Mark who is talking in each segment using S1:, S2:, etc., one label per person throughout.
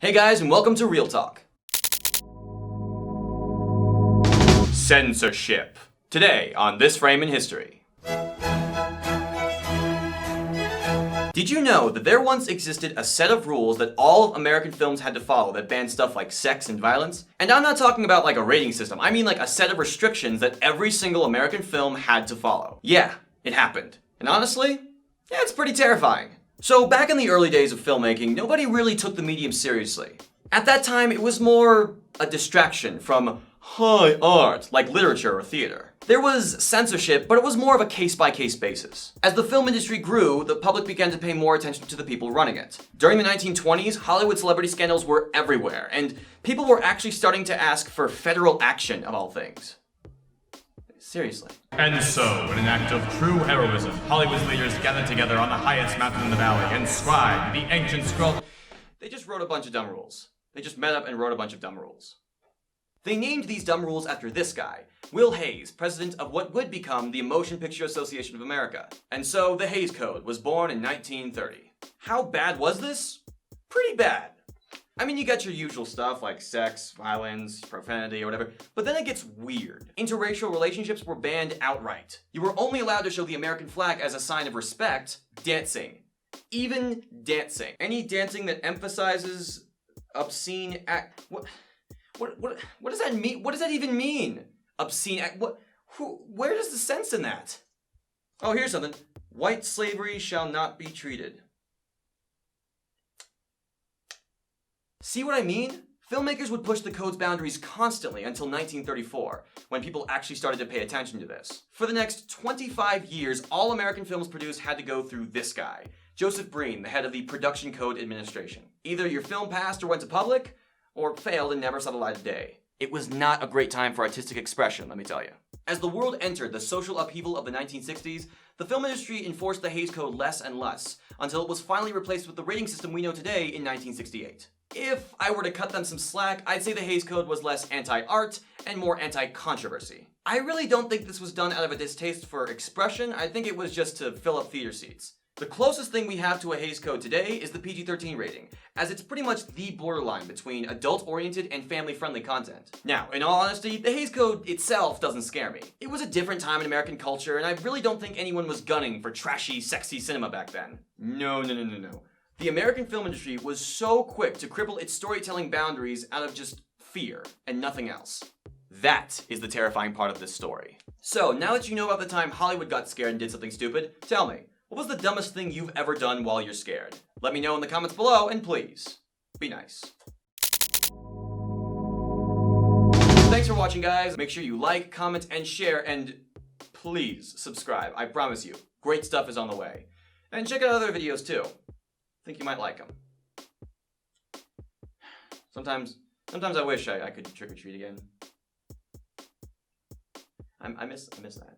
S1: Hey guys, and welcome to Real Talk. Censorship. Today on This Frame in History. Did you know that there once existed a set of rules that all of American films had to follow that banned stuff like sex and violence? And I'm not talking about like a rating system, I mean like a set of restrictions that every single American film had to follow. Yeah, it happened. And honestly, yeah, it's pretty terrifying. So back in the early days of filmmaking, nobody really took the medium seriously. At that time, it was more a distraction from high art, like literature or theater. There was censorship, but it was more of a case-by-case basis. As the film industry grew, the public began to pay more attention to the people running it. During the 1920s, Hollywood celebrity scandals were everywhere, and people were actually starting to ask for federal action of all things. Seriously.
S2: And so, in an act of true heroism, Hollywood's leaders gathered together on the highest mountain in the valley and scribed the ancient scroll.
S1: They just wrote a bunch of dumb rules. They just met up and wrote a bunch of dumb rules. They named these dumb rules after this guy, Will Hays, president of what would become the Motion Picture Association of America. And so the Hays Code was born in 1930. How bad was this? Pretty bad. I mean, you got your usual stuff like sex, violence, profanity, or whatever, but then it gets weird. Interracial relationships were banned outright. You were only allowed to show the American flag as a sign of respect, dancing. Even dancing. Any dancing that emphasizes obscene act. What does that mean? What does that even mean? Obscene act. Where is the sense in that? Oh, here's something. White slavery shall not be treated. See what I mean? Filmmakers would push the code's boundaries constantly until 1934, when people actually started to pay attention to this. For the next 25 years, all American films produced had to go through this guy, Joseph Breen, the head of the Production Code Administration. Either your film passed or went to public, or failed and never saw the light of day. It was not a great time for artistic expression, let me tell you. As the world entered the social upheaval of the 1960s, the film industry enforced the Hays Code less and less, until it was finally replaced with the rating system we know today in 1968. If I were to cut them some slack, I'd say the Hays Code was less anti-art and more anti-controversy. I really don't think this was done out of a distaste for expression, I think it was just to fill up theater seats. The closest thing we have to a Hays Code today is the PG-13 rating, as it's pretty much the borderline between adult-oriented and family-friendly content. Now, in all honesty, the Hays Code itself doesn't scare me. It was a different time in American culture, and I really don't think anyone was gunning for trashy, sexy cinema back then. No. The American film industry was so quick to cripple its storytelling boundaries out of just fear and nothing else. That is the terrifying part of this story. So, now that you know about the time Hollywood got scared and did something stupid, tell me, what was the dumbest thing you've ever done while you're scared? Let me know in the comments below, and please, be nice. Thanks for watching, guys. Make sure you like, comment, and share, and please subscribe. I promise you, great stuff is on the way. And check out other videos too. I think you might like them. Sometimes I wish I could trick-or-treat again. I miss that.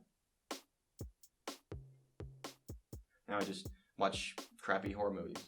S1: Now I just watch crappy horror movies.